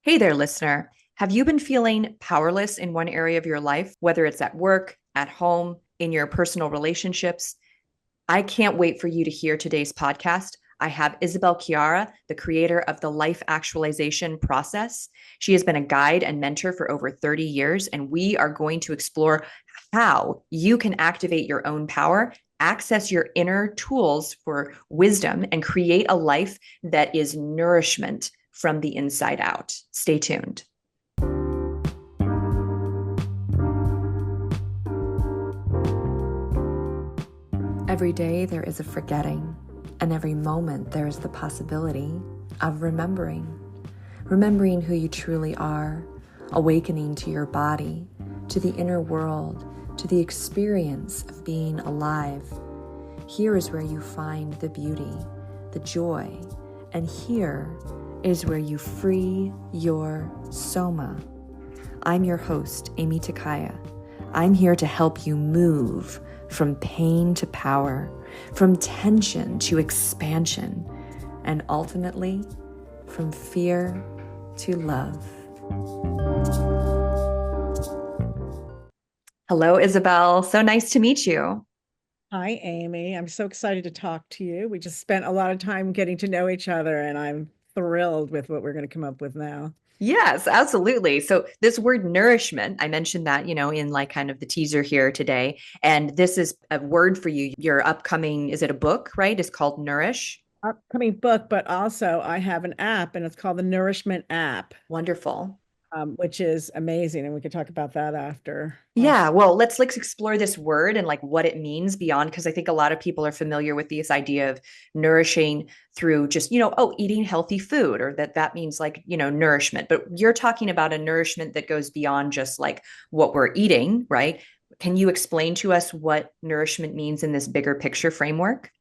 Hey there, listener. Have you been feeling powerless in one area of your life, whether it's at work, at home, in your personal relationships? I can't wait for you to hear today's podcast. I have Isabel Chiara, the creator of the life actualization process. She has been a guide and mentor for over 30 years, and we are going to explore how you can activate your own power, access your inner tools for wisdom, and create a life that is nourishment from the inside out. Stay tuned. Every day there is a forgetting, and every moment there is the possibility of remembering. Remembering who you truly are, awakening to your body, to the inner world, to the experience of being alive. Here is where you find the beauty, the joy, and here is where you free your soma. I'm your host, Aimee Takaya. I'm here to help you move from pain to power, from tension to expansion, and ultimately from fear to love. Hello, Isabel. So nice to meet you. Hi, Amy. I'm so excited to talk to you. We just spent a lot of time getting to know each other, and I'm thrilled with what we're going to come up with now. Yes, absolutely. So this word nourishment, I mentioned that, in like kind of the teaser here today. And this is a word for you. Your upcoming, is it a book, right? It's called Nourish. Upcoming book, but also I have an app, and it's called the Nourishment App, Wonderful. which is amazing, and we could talk about that after. Yeah, well, let's explore this word and like what it means beyond, because I think a lot of people are familiar with this idea of nourishing through just, eating healthy food, or that means like, nourishment. But you're talking about a nourishment that goes beyond just like what we're eating, right? Can you explain to us what nourishment means in this bigger picture framework?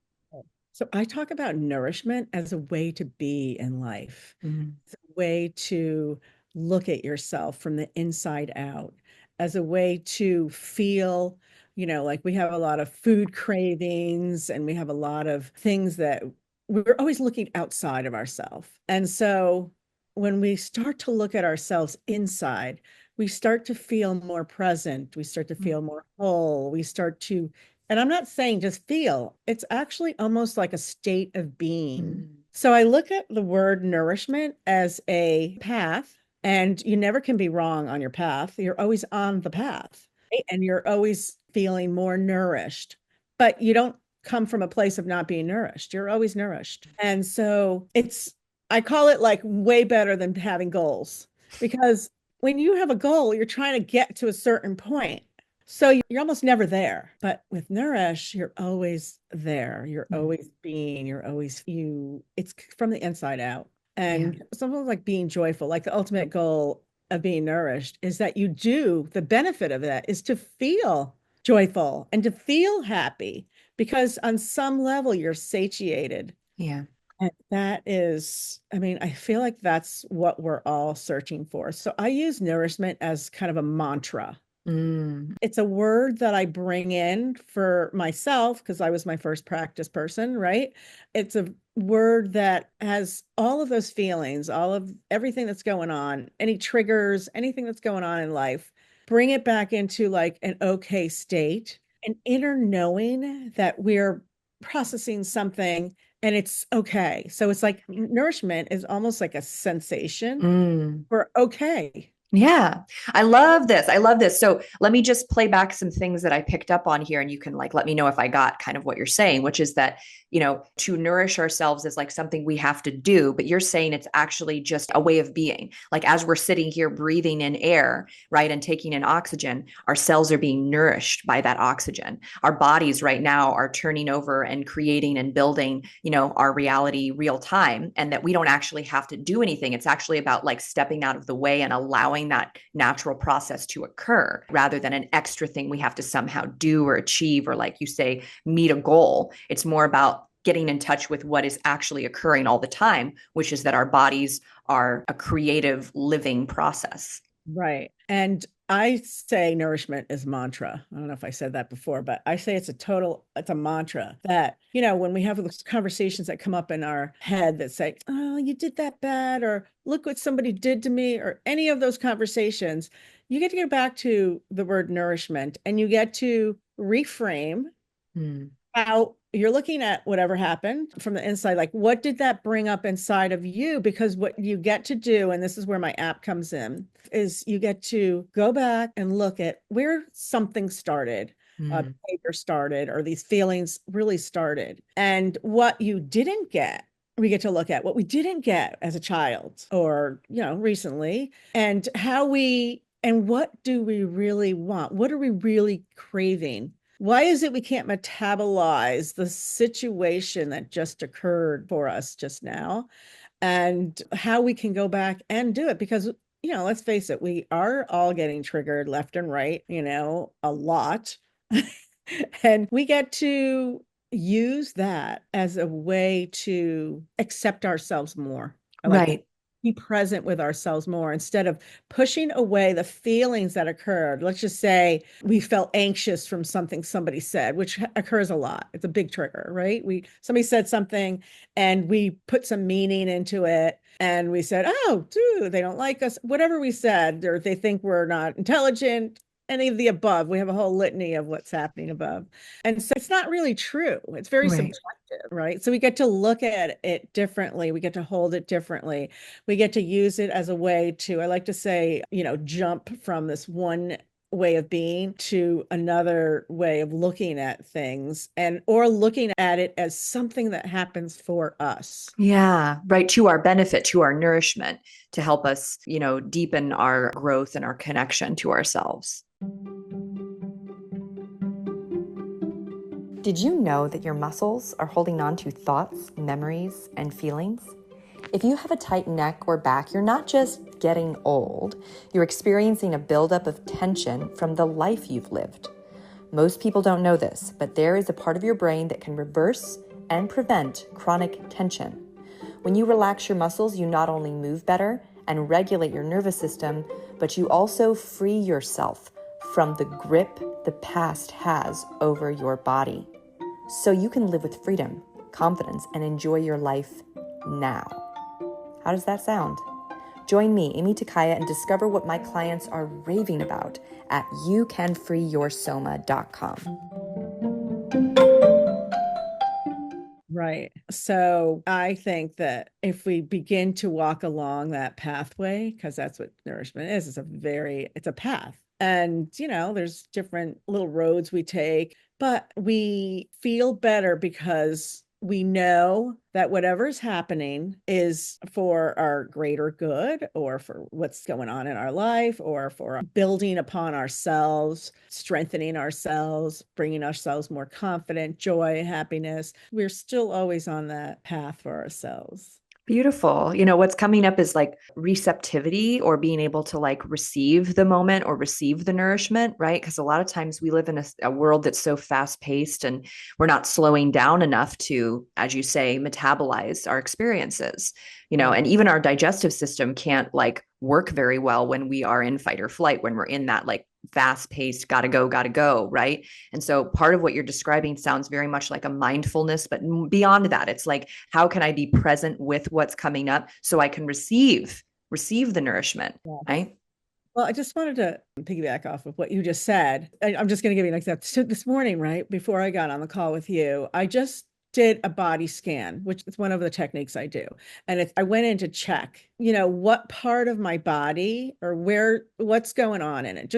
So I talk about nourishment as a way to be in life. Mhm. It's a way to look at yourself from the inside out, as a way to feel, like we have a lot of food cravings and we have a lot of things that we're always looking outside of ourselves. And so when we start to look at ourselves inside, we start to feel more present, we start to feel more whole, we start to, and I'm not saying just feel, it's actually almost like a state of being. Mhm. So I look at the word nourishment as a path, and you never can be wrong on your path. You're always on the path, right? And you're always feeling more nourished, but you don't come from a place of not being nourished. You're always nourished. And so I call it like way better than having goals, because when you have a goal, you're trying to get to a certain point. So you're almost never there. But with Nourish, you're always there. You're Mhm. always being, you're always you. It's from the inside out. Yeah. And something like being joyful, like the ultimate goal of being nourished is that the benefit of that is to feel joyful and to feel happy, because on some level you're satiated. Yeah. And that is, I mean, I feel like that's what we're all searching for. So I use nourishment as kind of a mantra. Mm. It's a word that I bring in for myself because I was my first practice person, right? It's a word that has all of those feelings, all of everything that's going on, any triggers, anything that's going on in life, bring it back into like an okay state, an inner knowing that we're processing something and it's okay. So it's like nourishment is almost like a sensation. Mm. We're okay. Yeah, I love this. I love this. So let me just play back some things that I picked up on here, and you can like let me know if I got kind of what you're saying, which is that, to nourish ourselves is like something we have to do, but you're saying it's actually just a way of being. Like as we're sitting here breathing in air, right, and taking in oxygen, our cells are being nourished by that oxygen. Our bodies right now are turning over and creating and building, our reality real time, and that we don't actually have to do anything. It's actually about like stepping out of the way and allowing that natural process to occur rather than an extra thing we have to somehow do or achieve or, like you say, meet a goal. It's more about getting in touch with what is actually occurring all the time, which is that our bodies are a creative living process. Right. And I say nourishment is mantra. I don't know if I said that before, but I say it's a mantra that, when we have those conversations that come up in our head that say, oh, you did that bad, or look what somebody did to me, or any of those conversations, you get to go back to the word nourishment and you get to reframe Hmm. how you're looking at whatever happened from the inside. Like, what did that bring up inside of you? Because what you get to do, and this is where my app comes in, is you get to go back and look at where something started, Hmm. behavior started, or these feelings really started. And what you didn't get, we get to look at what we didn't get as a child or, recently, and and what do we really want? What are we really craving? Why is it we can't metabolize the situation that just occurred for us just now, and how we can go back and do it? Because, let's face it, we are all getting triggered left and right, a lot. And we get to use that as a way to accept ourselves more. I like to Right. be present with ourselves more instead of pushing away the feelings that occurred. Let's just say we felt anxious from something somebody said, which occurs a lot. It's a big trigger, right? Somebody said something and we put some meaning into it and we said, "Oh, dude, they don't like us." Whatever we said, or they think we're not intelligent, any of the above. We have a whole litany of what's happening above. And so it's not really true. It's very Right. subjective, right? So we get to look at it differently. We get to hold it differently. We get to use it as a way to, I like to say, jump from this one way of being to another way of looking at things, and or looking at it as something that happens for us. Yeah, right. To our benefit, to our nourishment, to help us, deepen our growth and our connection to ourselves. Did you know that your muscles are holding on to thoughts, memories, and feelings? If you have a tight neck or back, you're not just getting old, you're experiencing a buildup of tension from the life you've lived. Most people don't know this, but there is a part of your brain that can reverse and prevent chronic tension. When you relax your muscles, you not only move better and regulate your nervous system, but you also free yourself from the grip the past has over your body. So you can live with freedom, confidence, and enjoy your life now. How does that sound? Join me, Aimee Takaya, and discover what my clients are raving about at youcanfreeyoursoma.com. Right. So I think that if we begin to walk along that pathway, because that's what nourishment is, it's a path. And, there's different little roads we take, but we feel better because we know that whatever's happening is for our greater good, or for what's going on in our life, or for building upon ourselves, strengthening ourselves, bringing ourselves more confident, joy, happiness. We're still always on that path for ourselves. Beautiful. What's coming up is like receptivity, or being able to like receive the moment or receive the nourishment, right? Because a lot of times we live in a world that's so fast paced, and we're not slowing down enough to, as you say, metabolize our experiences, Right. and even our digestive system can't like work very well when we are in fight or flight, when we're in that like fast paced, gotta go, right? And so part of what you're describing sounds very much like a mindfulness, but beyond that, it's like, how can I be present with what's coming up so I can receive the nourishment, Yeah. right? Well, I just wanted to piggyback off of what you just said. I'm just going to give you an example. So this morning, right before I got on the call with you, I just did a body scan, which is one of the techniques I do. And I went in to check, what part of my body, or what's going on in it,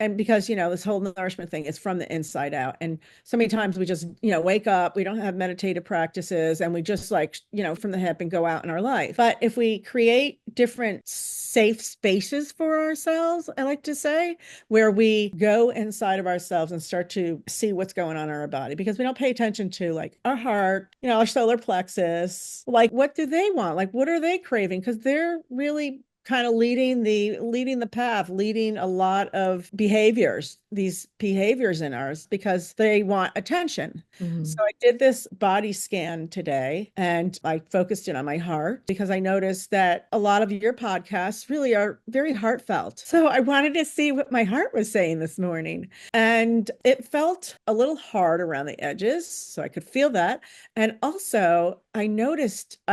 and because, this whole nourishment thing is from the inside out. And so many times we just, wake up, we don't have meditative practices, and we just like, from the hip and go out in our life. But if we create different safe spaces for ourselves, I like to say, where we go inside of ourselves and start to see what's going on in our body, because we don't pay attention to like our heart, our solar plexus, like what do they want? Like, what are they craving? Because they're really kind of leading the path, leading a lot of these behaviors in ours because they want attention. So Mhm. I did this body scan today and I focused in on my heart because I noticed that a lot of your podcasts really are very heartfelt. So I wanted to see what my heart was saying this morning. And it felt a little hard around the edges. So I could feel that. And also, I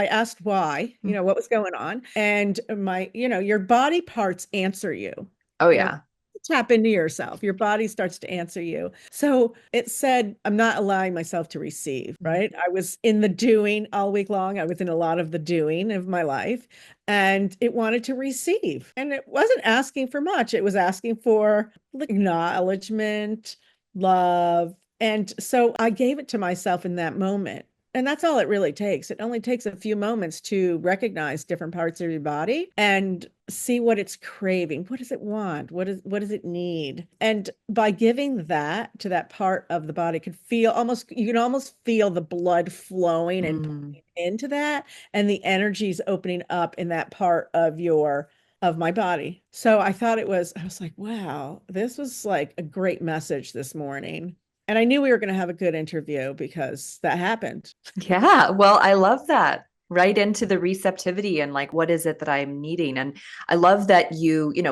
asked why, what was going on. And your body parts answer you. Oh, You know, yeah. tap into yourself. Your body starts to answer you. So it said, I'm not allowing myself to receive, right? I was in the doing all week long. I was in a lot of the doing of my life, and it wanted to receive. And it wasn't asking for much, it was asking for acknowledgement, love. And so I gave it to myself in that moment. And that's all it really takes. It only takes a few moments to recognize different parts of your body and see what it's craving. What does it want? What does it need? And by giving that to that part of the body, you can almost feel the blood flowing and Mm. pumping into that, and the energy's opening up in that part of my body. So I was like, wow, this was like a great message this morning. And I knew we were going to have a good interview because that happened. Yeah, well, I love that. Right into the receptivity and like, what is it that I'm needing? And I love that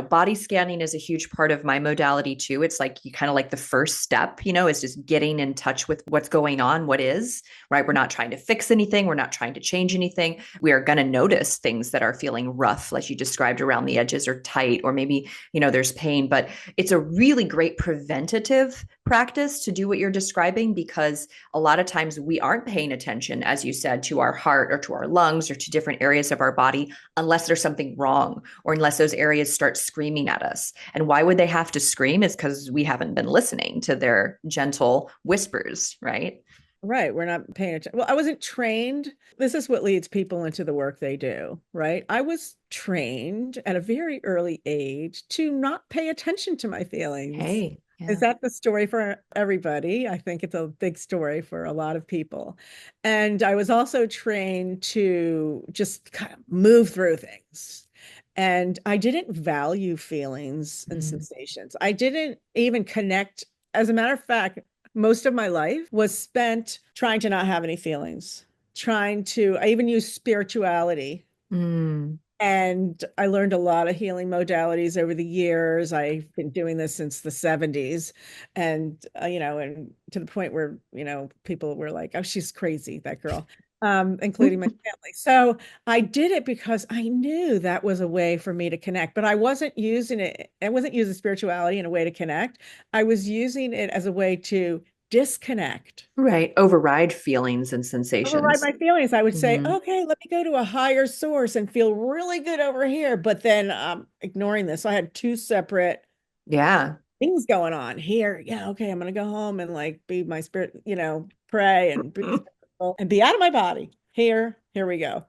body scanning is a huge part of my modality too. It's like you kind of like the first step, is just getting in touch with what's going on, what is, right? We're not trying to fix anything. We're not trying to change anything. We are going to notice things that are feeling rough, like you described around the edges or tight, or maybe, there's pain, but it's a really great preventative practice to do what you're describing because a lot of times we aren't paying attention, as you said, to our heart or to our lungs or to different areas of our body unless there's something wrong or unless those areas start screaming at us. And why would they have to scream? Is because we haven't been listening to their gentle whispers, right? Right. We're not paying attention. Well, I wasn't trained. This is what leads people into the work they do, right? I was trained at a very early age to not pay attention to my feelings. Hey, Is yeah. that the story for everybody? I think it's a big story for a lot of people. And I was also trained to just kind of move through things. And I didn't value feelings and Mm. sensations. I didn't even connect. As a matter of fact, most of my life was spent trying to not have any feelings, I even used spirituality. Mm. And I learned a lot of healing modalities over the years. I've been doing this since the 70s. And, and to the point where, people were like, oh, she's crazy, that girl, including my family. So I did it because I knew that was a way for me to connect, but I wasn't using it. I wasn't using spirituality in a way to connect. I was using it as a way to disconnect. Right. Override feelings and Override sensations. my feelings. I would say, Hmm. okay, let me go to a higher source and feel really good over here. But then ignoring this. So I had two separate Yeah. things going on here. Yeah, okay, I'm gonna go home and like be my spirit, pray and be spiritual and be out of my body. Here we go.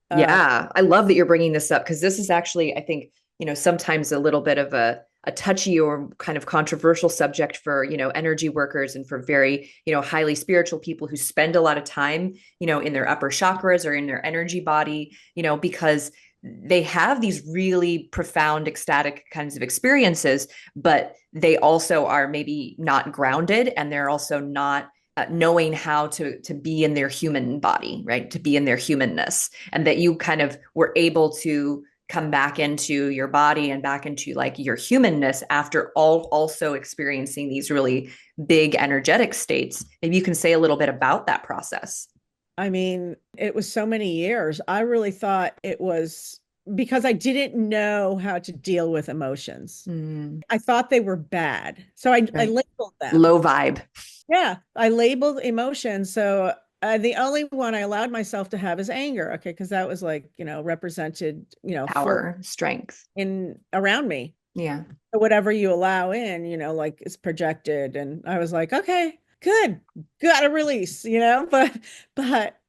Um, Yeah, I love that you're bringing this up because this is actually, I think, sometimes a little bit of a touchy or kind of controversial subject for, energy workers and for very, highly spiritual people who spend a lot of time, in their upper chakras or in their energy body, because they have these really profound ecstatic kinds of experiences, but they also are maybe not grounded and they're also not knowing how to be in their human body, right? To be in their humanness, and that you kind of were able to come back into your body and back into like your humanness after also experiencing these really big energetic states. Maybe you can say a little bit about that process. I mean, it was so many years. I really thought it was because I didn't know how to deal with emotions. Mm, I thought they were bad. So I right. labeled them. Low vibe. Yeah, I labeled emotions. So the only one I allowed myself to have is anger. Okay, because that was like, represented, full Power, strength. in around me. Yeah. So whatever you allow in, like is projected. And I was like, okay, good, gotta release, but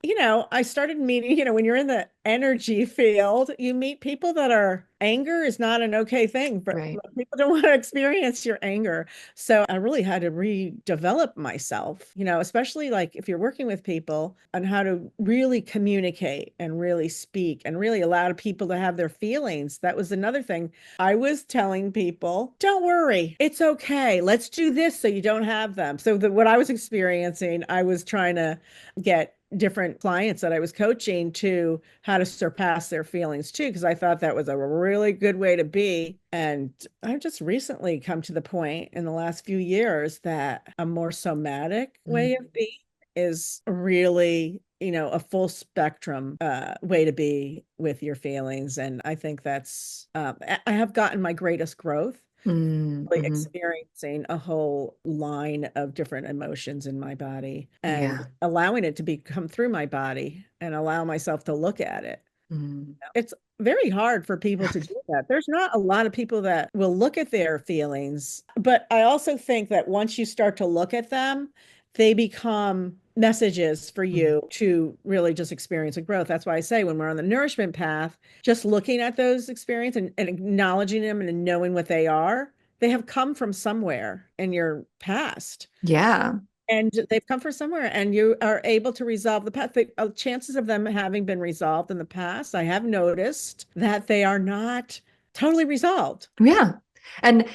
I started meeting, when you're in the energy field, you meet people that are anger is not an okay thing, but Right. people don't want to experience your anger. So I really had to redevelop myself, especially like if you're working with people on how to really communicate and really speak and really allow people to have their feelings. That was another thing. I was telling people, don't worry, it's okay. Let's do this so you don't have them. So what I was experiencing, I was trying to get different clients that I was coaching to how to surpass their feelings too, because I thought that was a really good way to be. And I've just recently come to the point in the last few years that a more somatic way Mm. of being is really, a full spectrum way to be with your feelings. And I think that's, I have gotten my greatest growth Mm, really mhm. experiencing a whole line of different emotions in my body and Yeah. allowing it to come through my body and allow myself to look at it. Mm. It's very hard for people to do that. There's not a lot of people that will look at their feelings, but I also think that once you start to look at them, they become messages for Mm. you to really just experience a growth. That's why I say when we're on the nourishment path, just looking at those experiences and acknowledging them and knowing what they have come from somewhere in your past. Yeah. And they've come from somewhere, and you are able to resolve the past. The chances of them having been resolved in the past, I have noticed that they are not totally resolved. Yeah. And,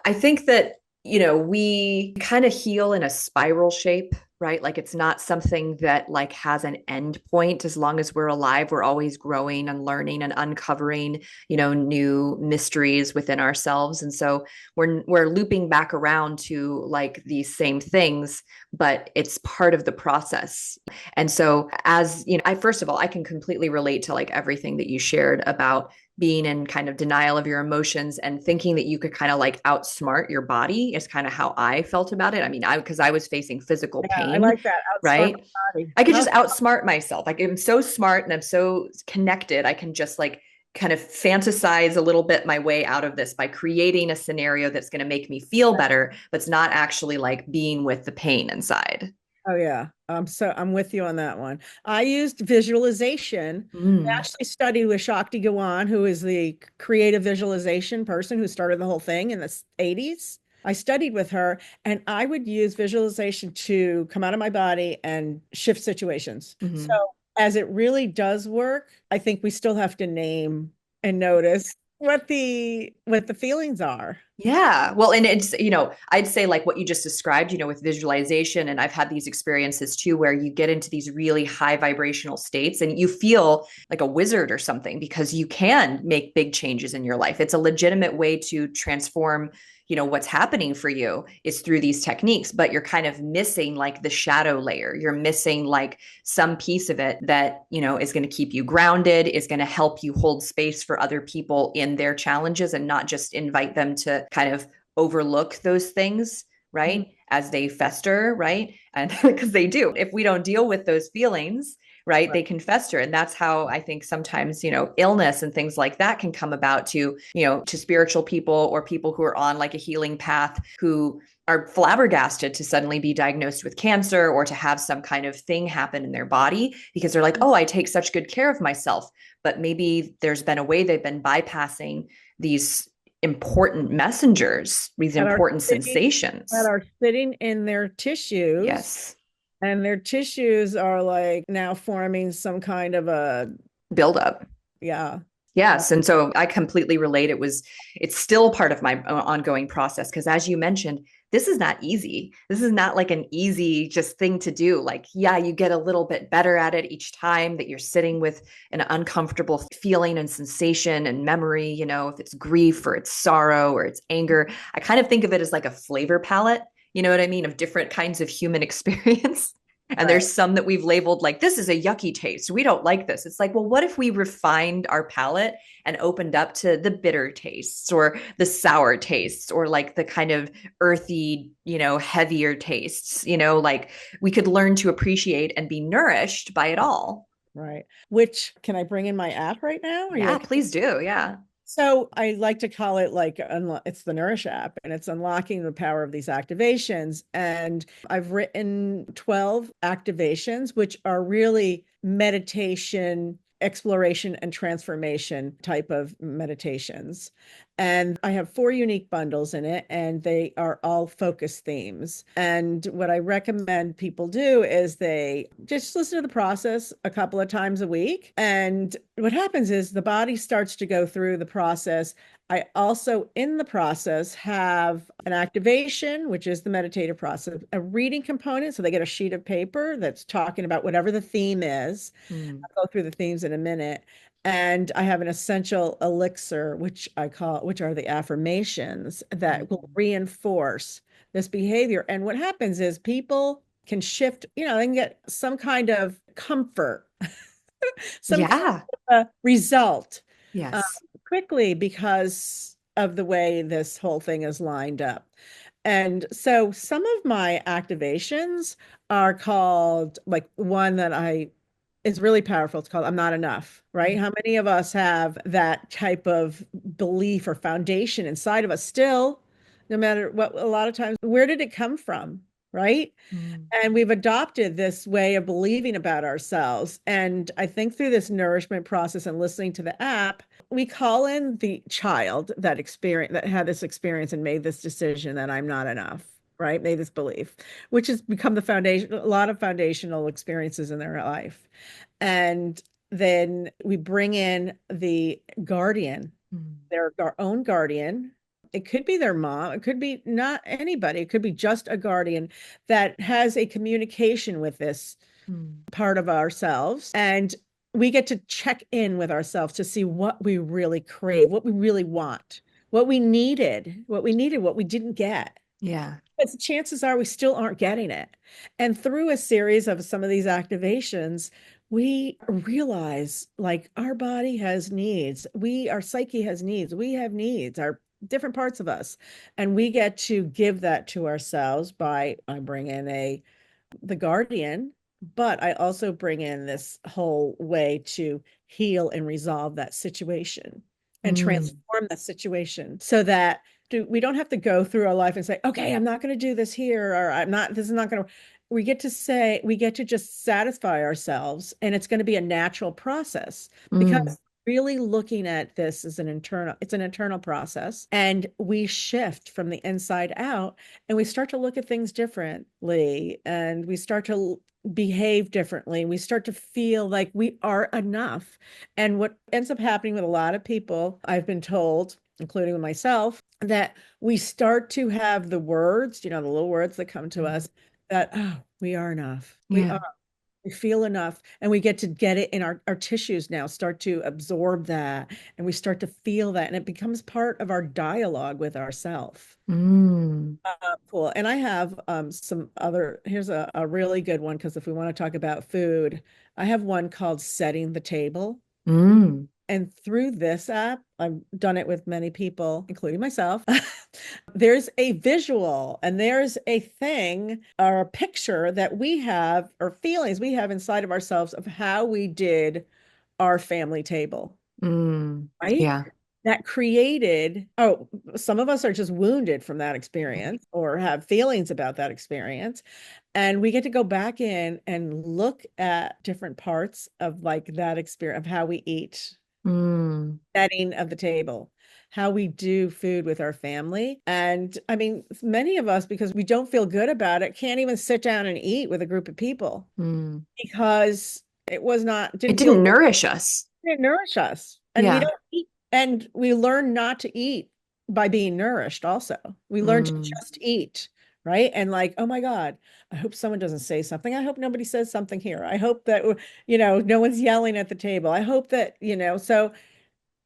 I think that, we kind of heal in a spiral shape, right? Like it's not something that like has an end point. As long as we're alive, we're always growing and learning and uncovering, new mysteries within ourselves. And so we're looping back around to like these same things, but it's part of the process. And so as, I first of all, I can completely relate to like everything that you shared about being in kind of denial of your emotions and thinking that you could kind of like outsmart your body is kind of how I felt about it. I mean, because I was facing physical Yeah, I pain, like that. Outsmart right? my body. I could just Outsmart. outsmart myself. Like I'm so smart and I'm so connected. I can just like kind of fantasize a little bit my way out of this by creating a scenario that's going to make me feel better, but it's not actually like being with the pain inside. Oh yeah. I'm with you on that one. I used visualization. I Mm. actually studied with Shakti Gawan, who is the creative visualization person who started the whole thing in the 80s. I studied with her and I would use visualization to come out of my body and shift situations. So Mm-hmm. as it really does work, I think we still have to name and notice what the feelings are. Yeah. Well, and it's, I'd say like what you just described, with visualization. And I've had these experiences too, where you get into these really high vibrational states and you feel like a wizard or something because you can make big changes in your life. It's a legitimate way to transform, what's happening for you is through these techniques, but you're kind of missing like the shadow layer. You're missing like some piece of it that, is going to keep you grounded, is going to help you hold space for other people in their challenges and not just invite them to kind of overlook those things, Mhm. right? As they fester, right? And because they do. If we don't deal with those feelings, right, Right. they can fester. And that's how I think sometimes, illness and things like that can come about to spiritual people or people who are on like a healing path who are flabbergasted to suddenly be diagnosed with cancer or to have some kind of thing happen in their body because they're like, oh, I take such good care of myself. But maybe there's been a way they've been bypassing these important messengers, these that are important sitting that sensations. are sitting in their tissues, Yes. and their tissues are like now forming some kind of a, Build up. yeah. Yeah. Yes. And so I completely relate. It's still part of my ongoing process because as you mentioned, this is not easy. This is not like an easy just thing to do. Like, yeah, you get a little bit better at it each time that you're sitting with an uncomfortable feeling and sensation and memory, if it's grief or it's sorrow or it's anger. I kind of think of it as like a flavor palette, you know what I mean, of different kinds of human experience. And Right. there's some that we've labeled like, this is a yucky taste. We don't like this. It's like, well, what if we refined our palate and opened up to the bitter tastes or the sour tastes or like the kind of earthy, heavier tastes, like we could learn to appreciate and be nourished by it all. Right. Which can I bring in my app right now? Are you Yeah, okay? please do. Yeah. So I like to call it like it's the Nourish app, and it's unlocking the power of these activations. And I've written 12 activations, which are really meditation, exploration, and transformation type of meditations. And I have 4 unique bundles in it, and they are all focus themes. And what I recommend people do is they just listen to the process a couple of times a week. And what happens is the body starts to go through the process. I also, in the process, have an activation, which is the meditative process, a reading component. So they get a sheet of paper that's talking about whatever the theme is. Mm, I'll go through the themes in a minute. And I have an essential elixir, which are the affirmations that will mm. reinforce this behavior. And what happens is people can shift, they can get some kind of comfort, some kind Yeah. of result uh, Yes. quickly because of the way this whole thing is lined up. And so some of my activations are called, like one that I is really powerful. It's called I'm Not Enough, right? How many of us have that type of belief or foundation inside of us still, no matter what, a lot of times, where did it come from, right? Mm, And we've adopted this way of believing about ourselves. And I think through this nourishment process and listening to the app, we call in the child that had this experience and made this decision that I'm not enough, right? Made this belief, which has become the foundation, a lot of foundational experiences in their life. And then we bring in the guardian, mm, their own guardian. It could be their mom. It could be not anybody. It could be just a guardian that has a communication with this mm. part of ourselves. And we get to check in with ourselves to see what we really crave, what we really want, what we didn't get. Yeah. Because chances are we still aren't getting it. And through a series of some of these activations, we realize like our body has needs. Our psyche has needs. We have needs, our different parts of us. And we get to give that to ourselves by I bring in the guardian, but I also bring in this whole way to heal and resolve that situation and Mm, transform that situation so that we don't have to go through our life and say, okay, I'm not going to do this here, or this is not going to. We get to just satisfy ourselves, and it's going to be a natural process mm. because really looking at this as it's an internal process, and we shift from the inside out and we start to look at things differently and we start to behave differently. We start to feel like we are enough. And what ends up happening with a lot of people, I've been told, including with myself, that we start to have the words, the little words that come to Mm. us that, oh, we are enough. Yeah. We feel enough, and we get to get it in our tissues now, start to absorb that, and we start to feel that, and it becomes part of our dialogue with ourself. Mm, Cool. And I have here's a really good one because if we want to talk about food, I have one called Setting the Table. mm, And through this app, I've done it with many people, including myself. There's a visual and there's a thing or a picture that we have or feelings we have inside of ourselves of how we did our family table, mm. right? Yeah. That created, some of us are just wounded from that experience or have feelings about that experience. And we get to go back in and look at different parts of like that experience of how we eat, Mm, setting of the table, how we do food with our family. And I mean, many of us, because we don't feel good about it, can't even sit down and eat with a group of people mm. because It didn't feel didn't good, nourish us. didn't nourish us. And we Yeah. don't eat, and we learn not to eat by being nourished also. We learn to Mm, just eat, right? And like, oh my God, I hope someone doesn't say something. I hope nobody says something here. I hope that, no one's yelling at the table. I hope that, so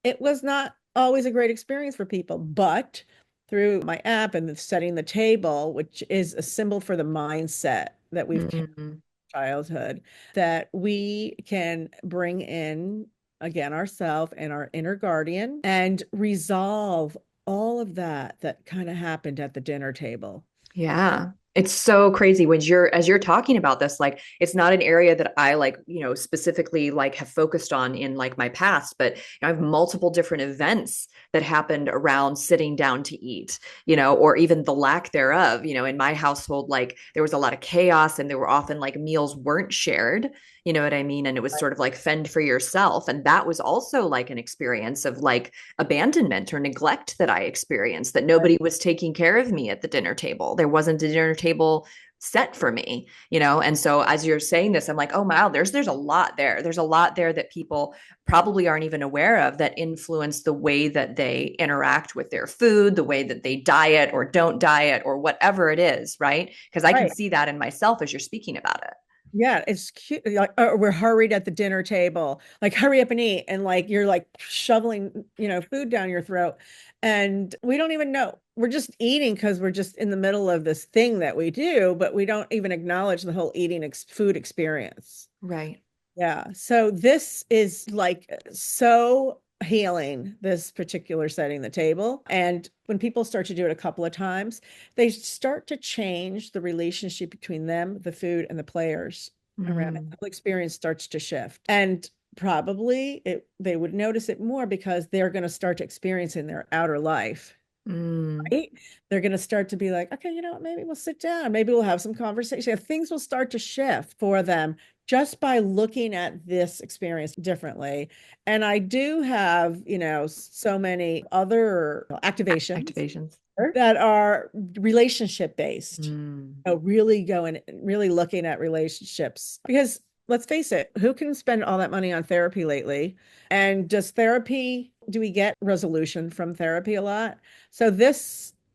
it was not always a great experience for people, but through my app and setting the table, which is a symbol for the mindset that we've carried mm. from childhood, that we can bring in again ourself and our inner guardian and resolve all of that kind of happened at the dinner table. Yeah. It's so crazy when as you're talking about this, like it's not an area that I like, specifically like have focused on in like my past, but I have multiple different events that happened around sitting down to eat, or even the lack thereof. In my household, like there was a lot of chaos and there were often like meals weren't shared. You know what I mean? And it was sort of like fend for yourself. And that was also like an experience of like abandonment or neglect that I experienced, that nobody was taking care of me at the dinner table. There wasn't a dinner table set for me, And so as you're saying this, I'm like, oh wow, there's a lot there. There's a lot there that people probably aren't even aware of that influence the way that they interact with their food, the way that they diet or don't diet or whatever it is, right? Because I can Right. see that in myself as you're speaking about it. Yeah, it's cute. Like, we're hurried at the dinner table. Like, hurry up and eat. And like, you're like shoveling, food down your throat. And we don't even know. We're just eating because we're just in the middle of this thing that we do, but we don't even acknowledge the whole eating ex food experience. Right. Yeah. So this is like so healing, this particular setting the table. And when people start to do it a couple of times, they start to change the relationship between them, the food, and the players around it. The whole experience starts to shift. And probably they would notice it more because they're going to start to experience in their outer life. Mm. Right? They're going to start to be like, okay, maybe we'll sit down. Maybe we'll have some conversation. Things will start to shift for them just by looking at this experience differently. And I do have, so many other activations Activations. that are relationship based. Mm. Really going, really looking at relationships because let's face it, who can spend all that money on therapy lately? And do we get resolution from therapy a lot? So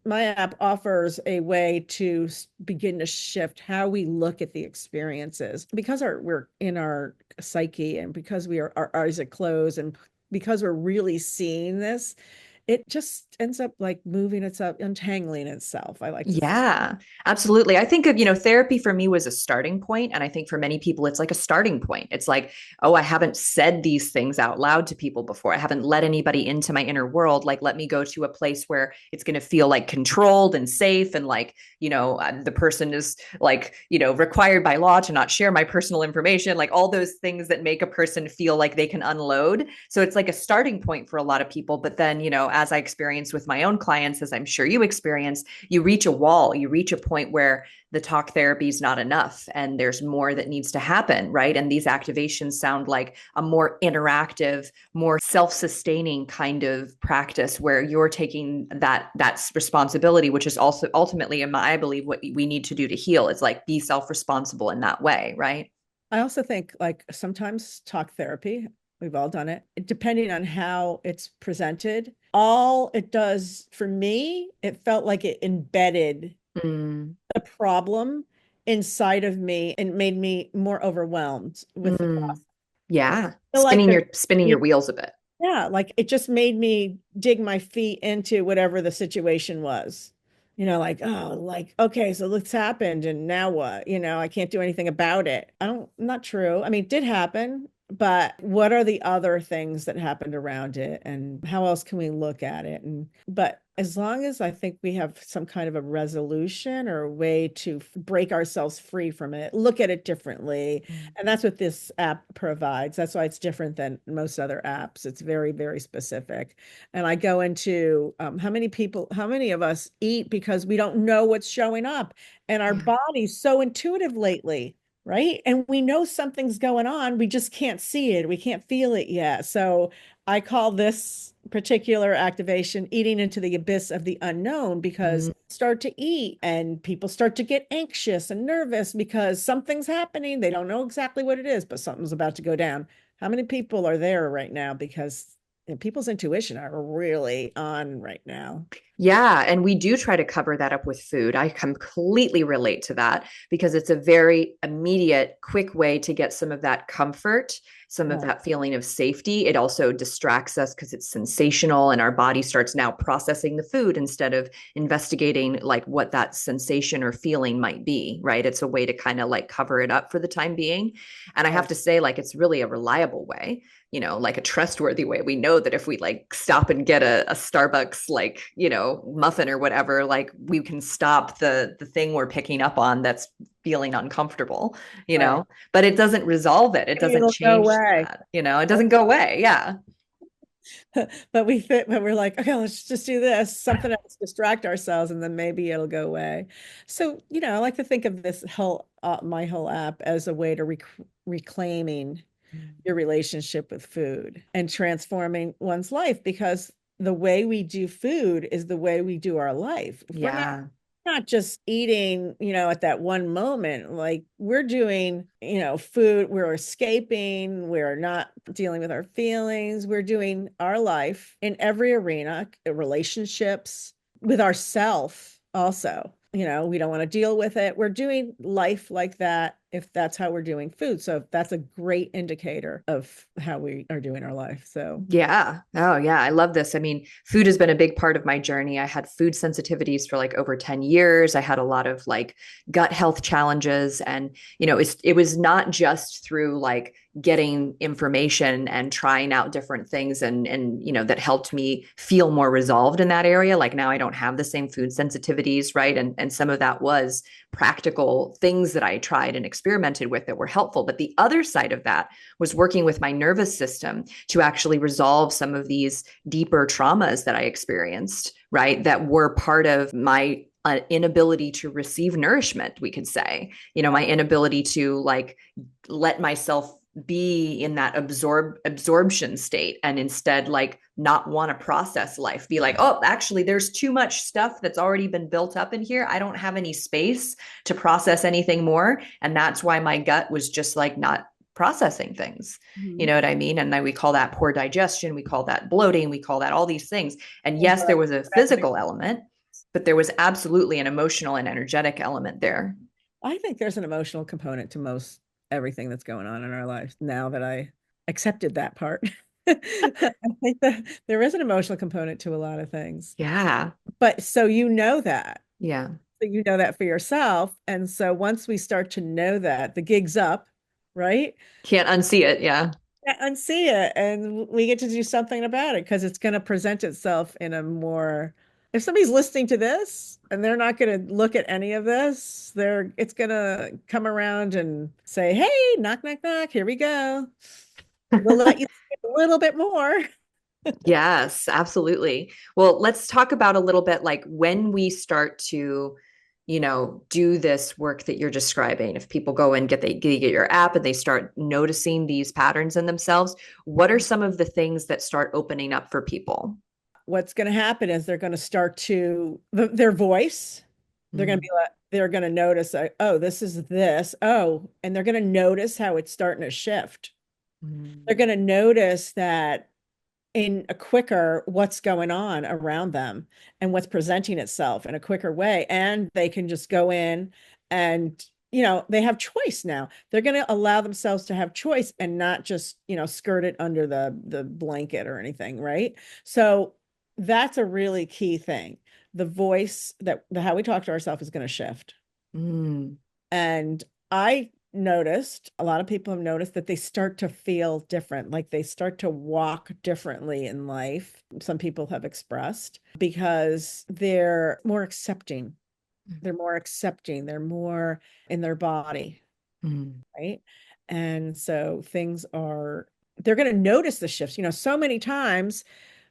my app offers a way to begin to shift how we look at the experiences because we're in our psyche and because our eyes are closed and because we're really seeing this, it just ends up like moving itself, untangling itself. I like to say. Yeah, absolutely. I think of, therapy for me was a starting point. And I think for many people, it's like a starting point. It's like, oh, I haven't said these things out loud to people before. I haven't let anybody into my inner world. Like, let me go to a place where it's going to feel like controlled and safe. And like, the person is like, required by law to not share my personal information, like all those things that make a person feel like they can unload. So it's like a starting point for a lot of people. But then, as I experienced with my own clients, as I'm sure you experienced, you reach a wall, you reach a point where the talk therapy is not enough and there's more that needs to happen, right? And these activations sound like a more interactive, more self-sustaining kind of practice where you're taking that's responsibility, which is also ultimately, I believe, what we need to do to heal. Is like be self-responsible in that way, right? I also think like sometimes talk therapy, we've all done it, depending on how it's presented. All it does for me, it felt like it embedded Mm. the problem inside of me and made me more overwhelmed with the Mm. process. Yeah, I feel like spinning your wheels a bit. yeah, like it just made me dig my feet into whatever the situation was. Like, oh, like, okay, so this happened and now what? I can't do anything about it. Not true. I mean, it did happen, but what are the other things that happened around it and how else can we look at it? But as long as I think we have some kind of a resolution or a way to break ourselves free from it, look at it differently, Mm. and that's what this app provides. That's why it's different than most other apps. It's very, very specific. And I go into how many of us eat because we don't know what's showing up. And our Yeah. body's so intuitive lately, right? And we know something's going on. We just can't see it. We can't feel it yet. So I call this particular activation eating into the abyss of the unknown because Mm. start to eat and people start to get anxious and nervous because something's happening. They don't know exactly what it is, but something's about to go down. How many people are there right now? Because people's intuition are really on right now. Yeah, and we do try to cover that up with food. I completely relate to that because it's a very immediate, quick way to get some of that comfort some of Right. that feeling of safety. It also distracts us because it's sensational and our body starts now processing the food instead of investigating like what that sensation or feeling might be, right? It's a way to kind of like cover it up for the time being. And I have Right. to say, like, it's really a reliable way, like a trustworthy way. We know that if we like stop and get a Starbucks, like, muffin or whatever, like we can stop the thing we're picking up on that's feeling uncomfortable, Right. but it doesn't resolve it. It Maybe doesn't it'll go change away. that, it doesn't go away. Yeah. But we're like, okay, let's just do this, something else, distract ourselves, and then maybe it'll go away. So, I like to think of this whole my whole app as a way to reclaiming your relationship with food and transforming one's life, because the way we do food is the way we do our life. If we're Yeah. not just eating, at that one moment, like we're doing, food, we're escaping, we're not dealing with our feelings, we're doing our life in every arena, relationships with ourself also. We don't want to deal with it. We're doing life like that if that's how we're doing food. So that's a great indicator of how we are doing our life. So Yeah. Oh, yeah. I love this. I mean, food has been a big part of my journey. I had food sensitivities for like over 10 years. I had a lot of like gut health challenges. And, it was not just through like getting information and trying out different things and that helped me feel more resolved in that area. Like now I don't have the same food sensitivities, right? And some of that was practical things that I tried and experimented with that were helpful. But the other side of that was working with my nervous system to actually resolve some of these deeper traumas that I experienced, right? That were part of my inability to receive nourishment, we could say, my inability to like let myself be in that absorption state and instead like not want to process life, be like, oh, actually there's too much stuff that's already been built up in here, I don't have any space to process anything more. And that's why my gut was just like not processing things. You Mhm. know what I mean? And then we call that poor digestion, we call that bloating, we call that all these things. And yes, there was a physical element, but there was absolutely an emotional and energetic element there. I think there's an emotional component to most everything that's going on in our lives now that I accepted that part. I think that there is an emotional component to a lot of things. Yeah. But so you know that. Yeah. So you know that for yourself. And so once we start to know that, the gig's up, right? Can't unsee it. Yeah. Unsee it. And we get to do something about it because it's going to present itself in a more, if somebody's listening to this and they're not going to look at any of this, it's going to come around and say, hey, knock, knock, knock, here we go. We'll let you see a little bit more. Yes, absolutely. Well, let's talk about a little bit like when we start to, do this work that you're describing. If people go and get your app and they start noticing these patterns in themselves, what are some of the things that start opening up for people? What's going to happen is they're going to start to their voice. They're going to Mm, be like, they're going to notice, oh, this is this. Oh, and they're going to notice how it's starting to shift. They're mm, going to notice that in a quicker what's going on around them and what's presenting itself in a quicker way. And they can just go in and, they have choice now. They're going to allow themselves to have choice and not just, skirt it under the blanket or anything, right? So that's a really key thing. The voice how we talk to ourselves is going to shift. mm. And I noticed, a lot of people have noticed that they start to feel different, like they start to walk differently in life. Some people have expressed because they're more accepting. They're more accepting. They're more in their body, Mm. right? And so they're going to notice the shifts. So many times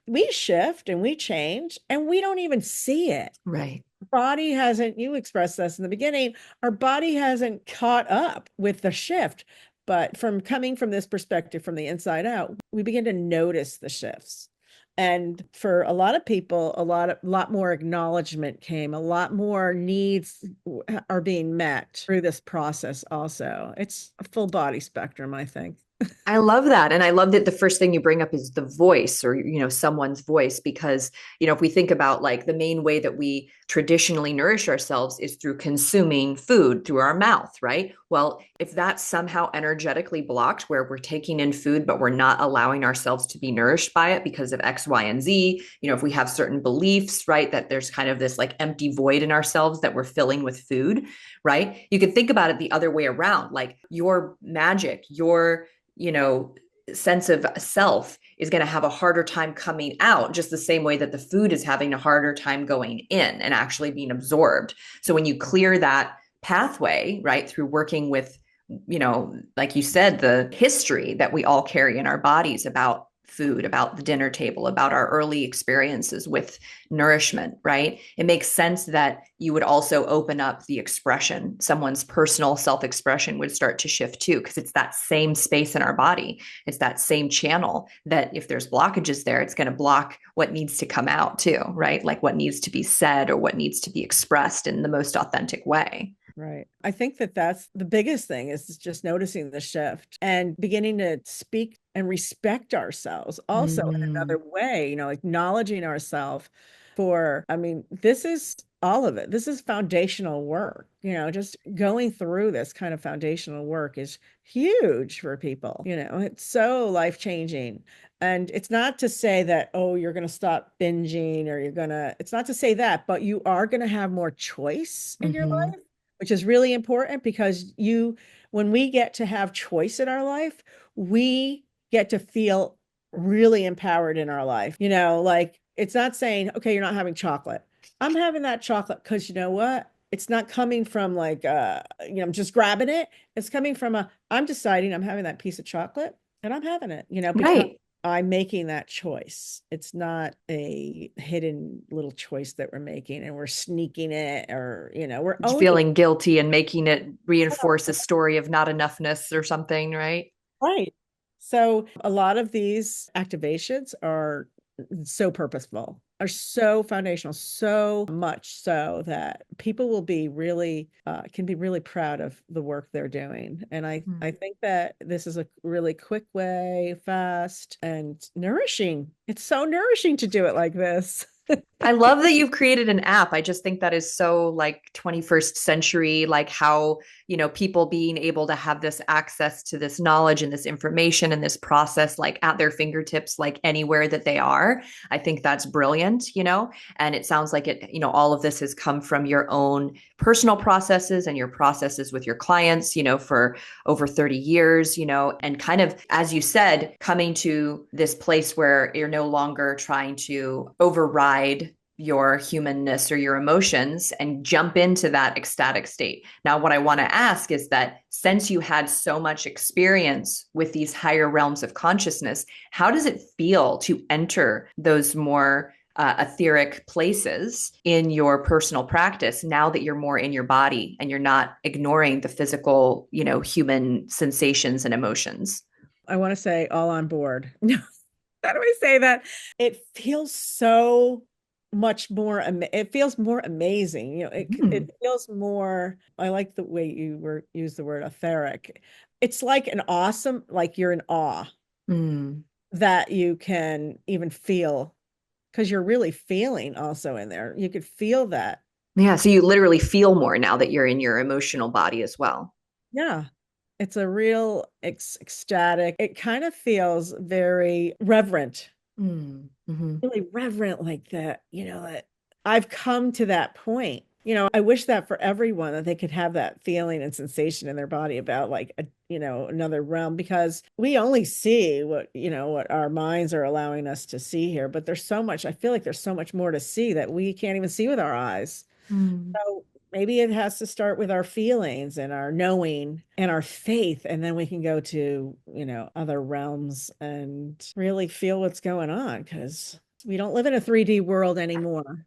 we shift and we change and we don't even see it. Right. Body hasn't, you expressed this in the beginning, our body hasn't caught up with the shift. But from coming from this perspective, from the inside out, we begin to notice the shifts. And for a lot of people, lot more acknowledgement came, a lot more needs are being met through this process also. It's a full body spectrum, I think. I love that. And I love that the first thing you bring up is the voice or, someone's voice, because, if we think about like the main way that we traditionally nourish ourselves is through consuming food through our mouth, right? Well, If that's somehow energetically blocked, where we're taking in food, but we're not allowing ourselves to be nourished by it because of X, Y, and Z, if we have certain beliefs, right, that there's kind of this like empty void in ourselves that we're filling with food, right? You can think about it the other way around, like your magic, your, sense of self is going to have a harder time coming out, just the same way that the food is having a harder time going in and actually being absorbed. So when you clear that pathway, right, through working with, like you said, the history that we all carry in our bodies about food, about the dinner table, about our early experiences with nourishment, right? It makes sense that you would also open up the expression. Someone's personal self-expression would start to shift too, because it's that same space in our body. It's that same channel that if there's blockages there, it's going to block what needs to come out too, right? Like what needs to be said or what needs to be expressed in the most authentic way. Right. I think that that's the biggest thing is just noticing the shift and beginning to speak and respect ourselves also in Mm-hmm. another way, acknowledging ourselves for, I mean, this is all of it. This is foundational work, just going through this kind of foundational work is huge for people, it's so life-changing. And it's not to say that, oh, you're going to stop binging or it's not to say that, but you are going to have more choice in your Mm-hmm. life, which is really important because when we get to have choice in our life, we get to feel really empowered in our life. Like it's not saying, okay, you're not having chocolate. I'm having that chocolate because you know what? It's not coming from like, I'm just grabbing it. It's coming from I'm deciding I'm having that piece of chocolate and I'm having it, because Right. I'm making that choice. It's not a hidden little choice that we're making and we're sneaking it or, we're owning Feeling guilty and making it reinforce a story of not enoughness or something, right? it. Right. So a lot of these activations are so purposeful, are so foundational, so much so that people will be really, can be really proud of the work they're doing. And I think that this is a really quick way, fast and nourishing. It's so nourishing to do it like this. I love that you've created an app. I just think that is so like 21st century, like how, people being able to have this access to this knowledge and this information and this process like at their fingertips, like anywhere that they are. I think that's brilliant, and it sounds like it, all of this has come from your own personal processes and your processes with your clients, for over 30 years, and kind of, as you said, coming to this place where you're no longer trying to override your humanness or your emotions and jump into that ecstatic state. Now, what I want to ask is that since you had so much experience with these higher realms of consciousness, how does it feel to enter those more etheric places in your personal practice now that you're more in your body and you're not ignoring the physical, human sensations and emotions? I want to say all on board. No, how do I say that? It feels so much more, it feels more amazing. It Mm. feels more, I like the way use the word etheric. It's like an awesome, like you're in awe Mm. that you can even feel because you're really feeling also in there. You could feel that. Yeah. So you literally feel more now that you're in your emotional body as well. Yeah. It's a real ecstatic. It kind of feels very reverent, Mm. Hmm. really reverent like that, that I've come to that point. I wish that for everyone that they could have that feeling and sensation in their body about like another realm because we only see what our minds are allowing us to see here, but there's so much, I feel like there's so much more to see that we can't even see with our eyes. Mm. So maybe it has to start with our feelings and our knowing and our faith, and then we can go to, other realms and really feel what's going on because we don't live in a 3D world anymore.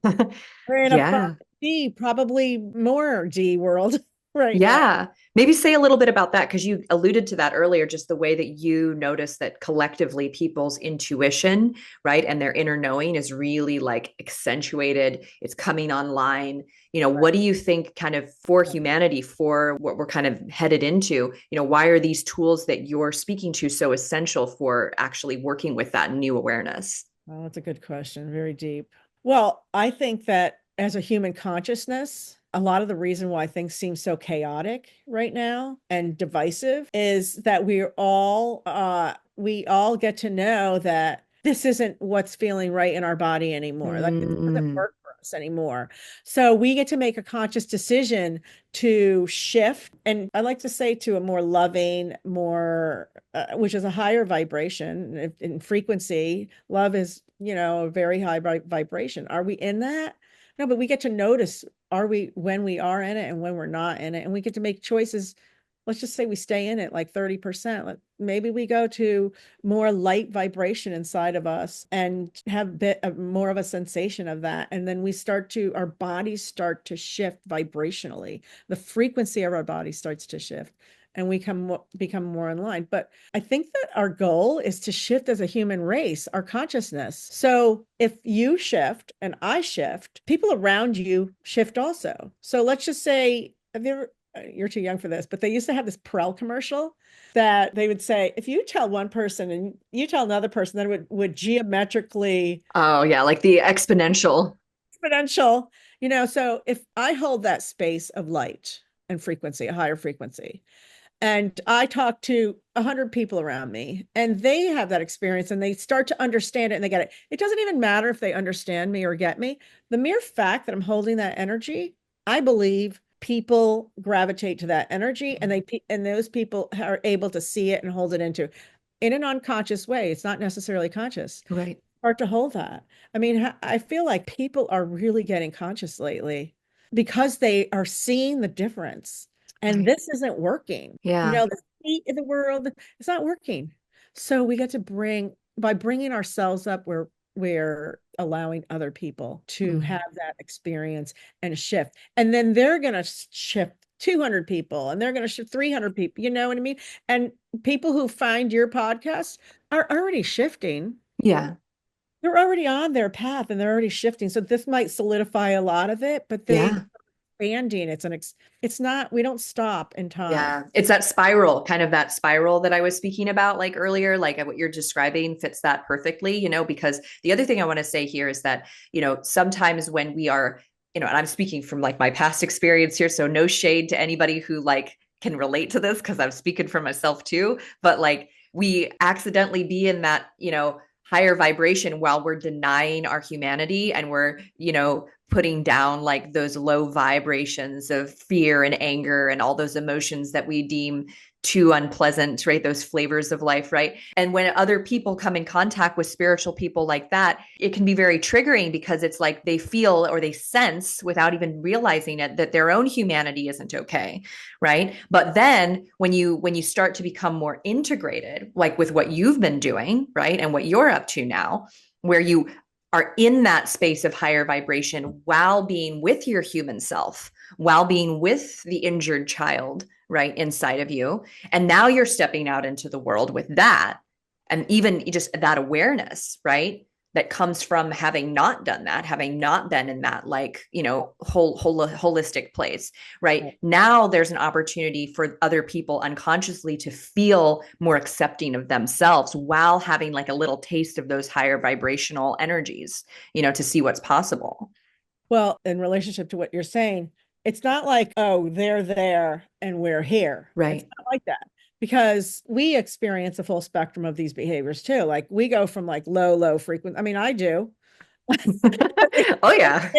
We're in a Yeah. 5D, probably more D world right now. Yeah. Maybe say a little bit about that because you alluded to that earlier, just the way that you notice that collectively people's intuition, right, and their inner knowing is really like accentuated. It's coming online. What do you think kind of for humanity, for what we're kind of headed into, why are these tools that you're speaking to so essential for actually working with that new awareness? Well, that's a good question. Very deep. Well, I think that as a human consciousness, a lot of the reason why things seem so chaotic right now and divisive is that we all get to know that this isn't what's feeling right in our body anymore. Like it doesn't Mm, work for us anymore. So we get to make a conscious decision to shift. And I like to say to a more loving, more, which is a higher vibration in frequency. Love is, a very high vibration. Are we in that? No, but we get to notice are we when we are in it and when we're not in it. And we get to make choices. Let's just say we stay in it like 30%. Maybe we go to more light vibration inside of us and have a bit of more of a sensation of that. And then our bodies start to shift vibrationally. The frequency of our body starts to shift and we become more in line. But I think that our goal is to shift as a human race, our consciousness. So if you shift and I shift, people around you shift also. So let's just say, you're too young for this, but they used to have this Perel commercial that they would say, if you tell one person and you tell another person, then it would geometrically oh yeah, like the exponential. exponential, so if I hold that space of light and frequency, a higher frequency, and I talk to 100 people around me and they have that experience and they start to understand it and they get it. It doesn't even matter if they understand me or get me. The mere fact that I'm holding that energy, I believe people gravitate to that energy and those people are able to see it and hold it in an unconscious way. It's not necessarily conscious. Right. Start to hold that. I mean, I feel like people are really getting conscious lately because they are seeing the difference. And Right. this isn't working. Yeah. The state of the world, it's not working. So we get to by bringing ourselves up, we're allowing other people to Mm. have that experience and shift. And then they're going to shift 200 people and they're going to shift 300 people. You know what I mean? And people who find your podcast are already shifting. Yeah. They're already on their path and they're already shifting. So this might solidify a lot of it, but they Yeah. expanding. It's not, we don't stop in time. Yeah. It's that spiral, kind of that spiral that I was speaking about like earlier, like what you're describing fits that perfectly, because the other thing I want to say here is that, sometimes when we are, and I'm speaking from like my past experience here, so no shade to anybody who like can relate to this because I'm speaking for myself too, but like we accidentally be in that, higher vibration while we're denying our humanity and we're, putting down like those low vibrations of fear and anger and all those emotions that we deem too unpleasant, right? Those flavors of life, right? And when other people come in contact with spiritual people like that, it can be very triggering because it's like they feel or they sense without even realizing it that their own humanity isn't okay, right? But then when you start to become more integrated, like with what you've been doing, right? And what you're up to now, where you are in that space of higher vibration while being with your human self, while being with the injured child, right, inside of you. And now you're stepping out into the world with that. And even just that awareness, right, that comes from having not done that, having not been in that like, holistic place, right? Now there's an opportunity for other people unconsciously to feel more accepting of themselves while having like a little taste of those higher vibrational energies, to see what's possible. Well, in relationship to what you're saying, it's not like, oh, they're there and we're here. It's Right. not like that because we experience a full spectrum of these behaviors too. Like we go from like low frequency. I mean, I do. Oh yeah.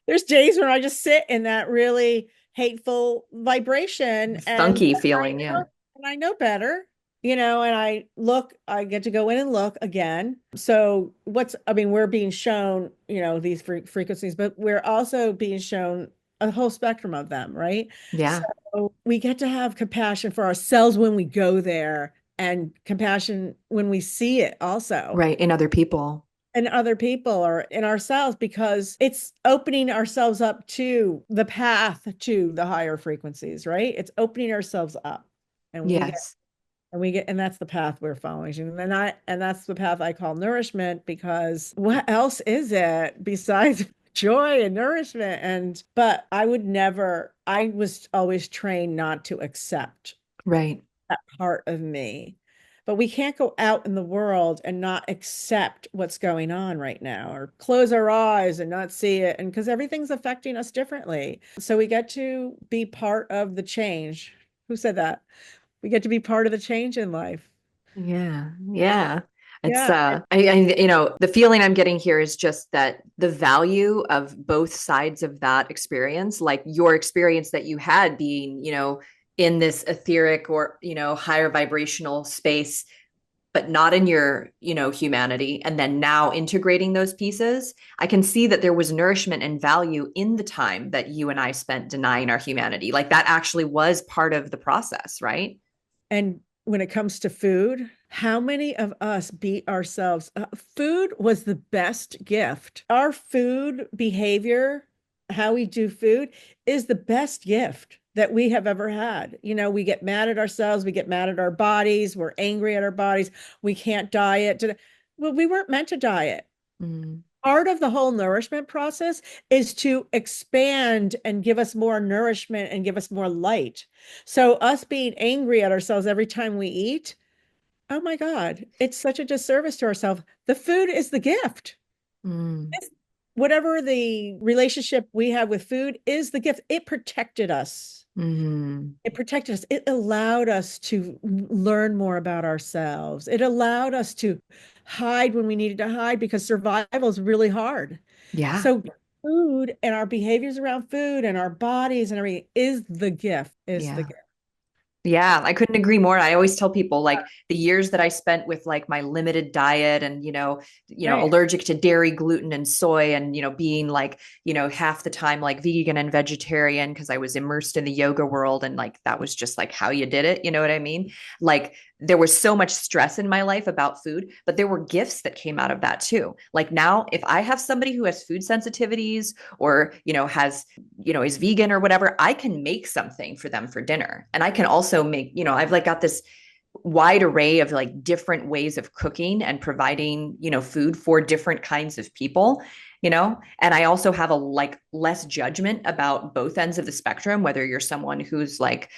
There's days when I just sit in that really hateful vibration and Funky feeling, yeah. I know better, and I get to go in and look again. So I mean, we're being shown, these frequencies, but we're also being shown a whole spectrum of them, right? Yeah. So we get to have compassion for ourselves when we go there and compassion when we see it also Right. In other people. and other people or in ourselves because it's opening ourselves up to the path to the higher frequencies, right? It's opening ourselves up and Yes. and that's the path we're following. And that's the path I call nourishment because what else is it besides joy and nourishment? But I was always trained not to accept Right. that part of me. but we can't go out in the world and not accept what's going on right now or close our eyes and not see it. And because everything's affecting us differently. So we get to be part of the change. Who said that? We get to be part of the change in life. Yeah. Yeah. It's Yeah. the feeling I'm getting here is just that the value of both sides of that experience, like your experience that you had being, in this etheric or, higher vibrational space, but not in your, humanity, and then now integrating those pieces, I can see that there was nourishment and value in the time that you and I spent denying our humanity. Like that actually was part of the process, right? And when it comes to food, how many of us beat ourselves? Food was the best gift. Our food behavior, how we do food, is the best gift that we have ever had. We get mad at ourselves, we get mad at our bodies, we're angry at our bodies, we can't diet. Well, we weren't meant to diet. Mm. Part of the whole nourishment process is to expand and give us more nourishment and give us more light. So us being angry at ourselves every time we eat, oh my God, it's such a disservice to ourselves. The food is the gift. Mm. Whatever the relationship we have with food is the gift. It protected us. Mm. It protected us. It allowed us to learn more about ourselves. It allowed us to hide when we needed to hide because survival is really hard. Yeah. So food and our behaviors around food and our bodies and everything is the gift, is the Yeah. gift. Yeah, I couldn't agree more. I always tell people like the years that I spent with like my limited diet and Right. allergic to dairy, gluten and soy and being like, half the time like vegan and vegetarian because I was immersed in the yoga world and like that was just like how you did it, you know what I mean? Like there was so much stress in my life about food, but there were gifts that came out of that too. Like now if I have somebody who has food sensitivities or, has is vegan or whatever, I can make something for them for dinner. And I can also make, I've like got this wide array of like different ways of cooking and providing, food for different kinds of people, and I also have a like less judgment about both ends of the spectrum, whether you're someone who's like,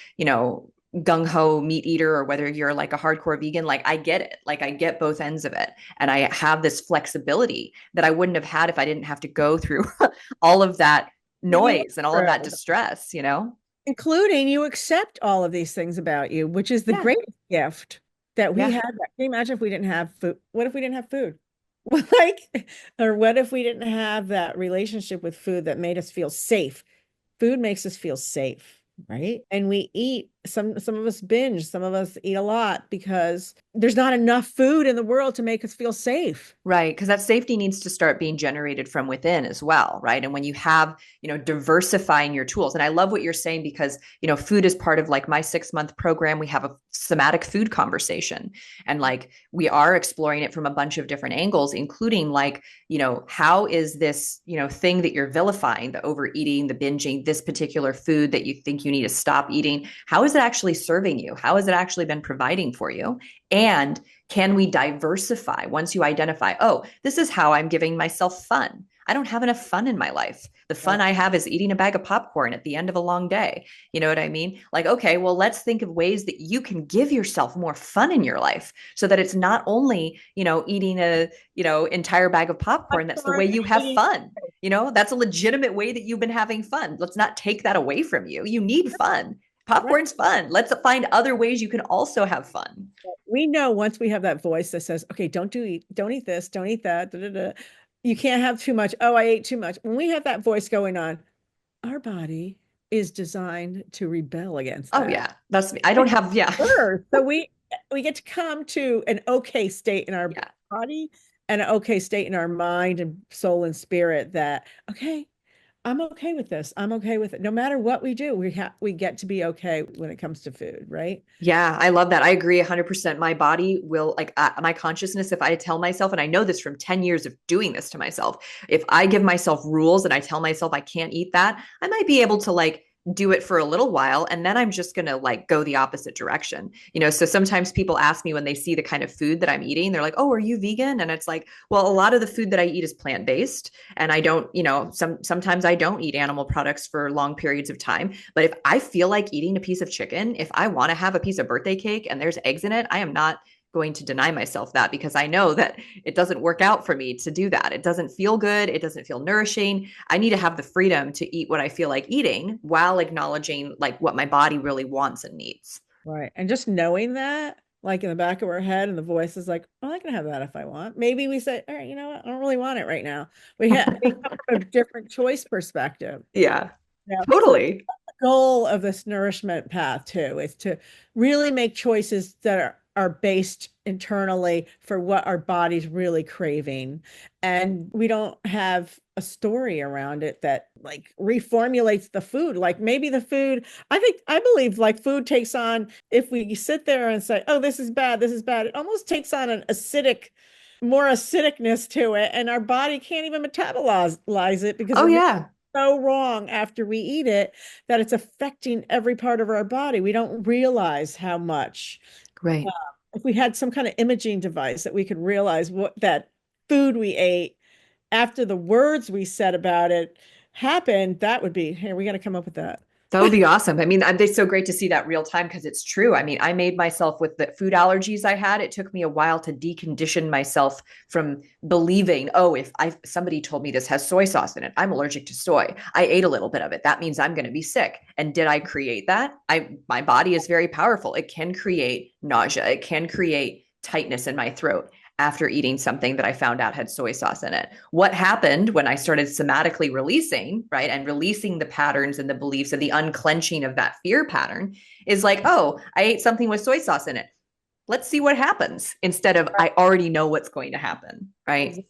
gung ho meat eater or whether you're like a hardcore vegan, like I get it. Like I get both ends of it. And I have this flexibility that I wouldn't have had if I didn't have to go through all of that You noise and all of that distress. including you accept all of these things about you, which is the Yeah. greatest gift that we Yeah. had. Can you imagine if we didn't have food? What if we didn't have food? Like, or what if we didn't have that relationship with food that made us feel safe? Food makes us feel safe, right? And we eat, some of us binge, some of us eat a lot because there's not enough food in the world to make us feel safe. Right. Because that safety needs to start being generated from within as well. Right. And when you have, diversifying your tools, and I love what you're saying because, food is part of like my 6-month program. We have a somatic food conversation and like we are exploring it from a bunch of different angles, including like, how is this, thing that you're vilifying, the overeating, the binging, this particular food that you think you need to stop eating? How is it actually serving you? How has it actually been providing for you? And can we diversify once you identify, oh, this is how I'm giving myself fun? I don't have enough fun in my life. The fun I have is eating a bag of popcorn at the end of a long day. You know what I mean? Like, okay, well, let's think of ways that you can give yourself more fun in your life so that it's not only, eating a, entire bag of popcorn. That's the way you have fun. That's a legitimate way that you've been having fun. Let's not take that away from you. You need fun. Right. Popcorn's fun. Let's find other ways you can also have fun. We know once we have that voice that says, okay, don't eat this, don't eat that, da, da, da. You can't have too much. Oh, I ate too much. When we have that voice going on, our body is designed to rebel against Oh that. yeah, that's me. I don't have yeah. Sure. So we get to come to an okay state in our Yeah. body and an okay state in our mind and soul and spirit that, okay, I'm okay with this. I'm okay with it. No matter what we do, we get to be okay when it comes to food, right? Yeah, I love that. I agree 100%. My body will like my consciousness, if I tell myself, and I know this from 10 years of doing this to myself, if I give myself rules and I tell myself I can't eat that, I might be able to like do it for a little while and then I'm just going to like go the opposite direction. So sometimes people ask me when they see the kind of food that I'm eating, they're like, "Oh, are you vegan?" And it's like, "Well, a lot of the food that I eat is plant-based and I don't, sometimes I don't eat animal products for long periods of time, but if I feel like eating a piece of chicken, if I want to have a piece of birthday cake and there's eggs in it, I am not going to deny myself that because I know that it doesn't work out for me to do that. It doesn't feel good. It doesn't feel nourishing. I need to have the freedom to eat what I feel like eating while acknowledging like what my body really wants and needs. Right. And just knowing that, like in the back of our head, and the voice is like, oh, I can have that if I want. Maybe we say, all right, you know what? I don't really want it right now. We come from a different choice perspective. Yeah, Yeah. So totally. goal of this nourishment path too is to really make choices that are based internally for what our body's really craving. And we don't have a story around it that like reformulates the food. Like maybe the food, I believe like food takes on, if we sit there and say, oh, this is bad, it almost takes on an acidic, more acidicness to it. And our body can't even metabolize it because Oh, it makes yeah. so wrong after we eat it that it's affecting every part of our body. We don't realize how much. Uh, Right. if we had some kind of imaging device that we could realize what that food we ate after the words we said about it happened, that would be, hey, we got to come up with that. That would be awesome. I mean, it's so great to see that real time because it's true. I mean, I made myself with the food allergies I had. It took me a while to decondition myself from believing, oh, if somebody told me this has soy sauce in it, I'm allergic to soy. I ate a little bit of it. That means I'm going to be sick. And did I create that? My body is very powerful. It can create nausea. It can create tightness in my throat after eating something that I found out had soy sauce in it. What happened when I started somatically releasing, right, and releasing the patterns and the beliefs and the unclenching of that fear pattern is like, oh, I ate something with soy sauce in it. Let's see what happens instead of I already know what's going to happen, right?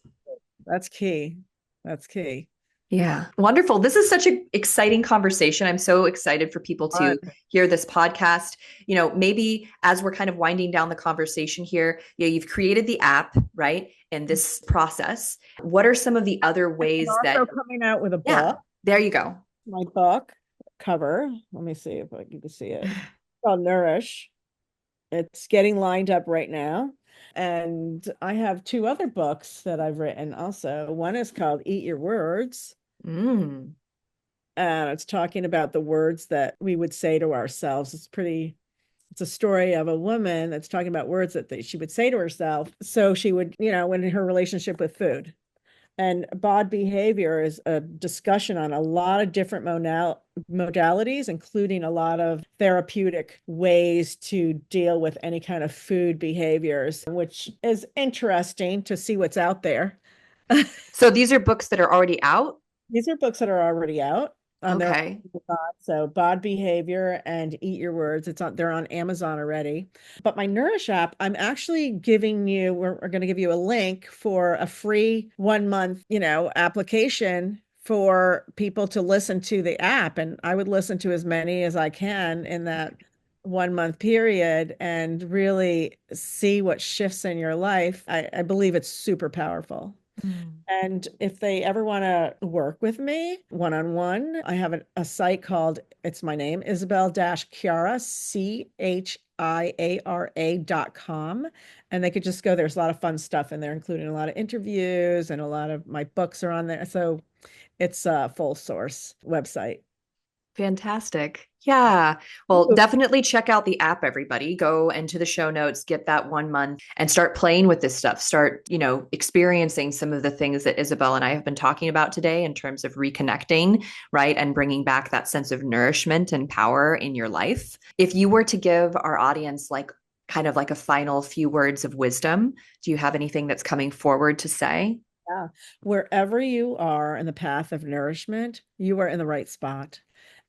That's key. That's key. Yeah, wonderful. This is such an exciting conversation. I'm so excited for people to hear this podcast. You know, maybe as we're kind of winding down the conversation here, you've created the app, right? And this process. What are some of the other I'm ways also that, coming out with a yeah, book. there you go. My book cover. Let me see if you can see it. It's called Nourish. It's getting lined up right now. And I have two other books that I've written also. One is called Eat Your Words. Mm. And it's talking about the words that we would say to ourselves. It's a story of a woman that's talking about words that she would say to herself. So she would, when in her relationship with food. And bod behavior is a discussion on a lot of different modalities, including a lot of therapeutic ways to deal with any kind of food behaviors, which is interesting to see what's out there. So these are books that are already out. These are books that are already out on their Okay. so bod behavior and eat your words. They're on Amazon already. But my Nourish app, I'm actually giving you, we're going to give you a link for a free 1 month, application for people to listen to the app. And I would listen to as many as I can in that 1 month period and really see what shifts in your life. I believe it's super powerful. Mm. And if they ever want to work with me one-on-one, I have a site called, it's my name, Isabel-Chiara, CHIARA.com. And they could just go, there's a lot of fun stuff in there, including a lot of interviews and a lot of my books are on there. So it's a full source website. Fantastic. Yeah. Well, definitely check out the app, everybody. Go into the show notes, get that 1 month and start playing with this stuff. Start, experiencing some of the things that Isabel and I have been talking about today in terms of reconnecting, right? And bringing back that sense of nourishment and power in your life. If you were to give our audience like kind of like a final few words of wisdom, do you have anything that's coming forward to say? Yeah. Wherever you are in the path of nourishment, you are in the right spot.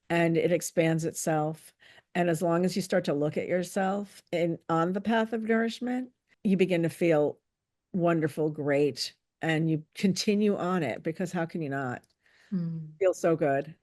And it expands itself. And as long as you start to look at yourself on the path of nourishment, you begin to feel wonderful, great, and you continue on it because how can you not? Hmm. Feel so good.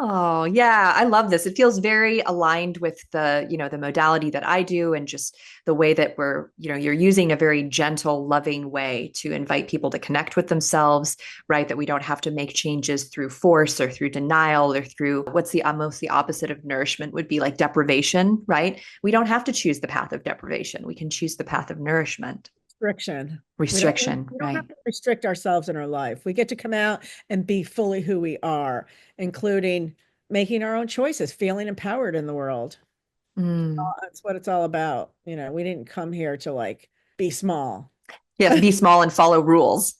Oh, yeah, I love this. It feels very aligned with the modality that I do and just the way that you're using a very gentle, loving way to invite people to connect with themselves, right? That we don't have to make changes through force or through denial or through what's the almost the opposite of nourishment would be like deprivation, right? We don't have to choose the path of deprivation. We can choose the path of nourishment. Restriction. Restriction, We don't have right? to restrict ourselves in our life. We get to come out and be fully who we are, including making our own choices, feeling empowered in the world. Mm, That's what it's all about. We didn't come here to like be small. Yeah, be small and follow rules.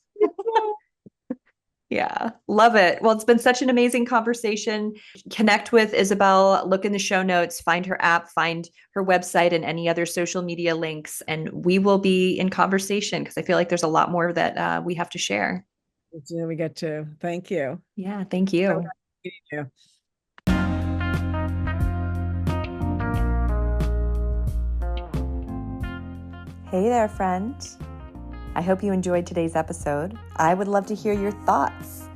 Yeah, love it. Well, it's been such an amazing conversation. Connect with Isabel, look in the show notes, find her app, find her website, and any other social media links. And we will be in conversation because I feel like there's a lot more that we have to share. We get to. Thank you. Yeah, thank you. Thank you. Hey there, friend. I hope you enjoyed today's episode. I would love to hear your thoughts.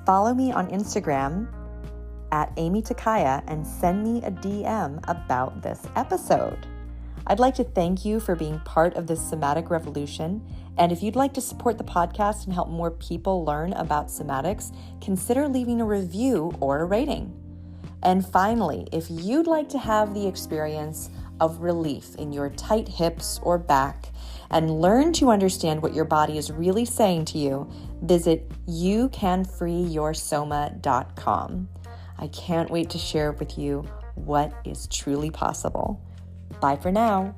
Follow me on Instagram at Aimee Takaya and send me a DM about this episode. I'd like to thank you for being part of this somatic revolution. And if you'd like to support the podcast and help more people learn about somatics, consider leaving a review or a rating. And finally, if you'd like to have the experience of relief in your tight hips or back and learn to understand what your body is really saying to you, visit youcanfreeyoursoma.com. I can't wait to share with you what is truly possible. Bye for now.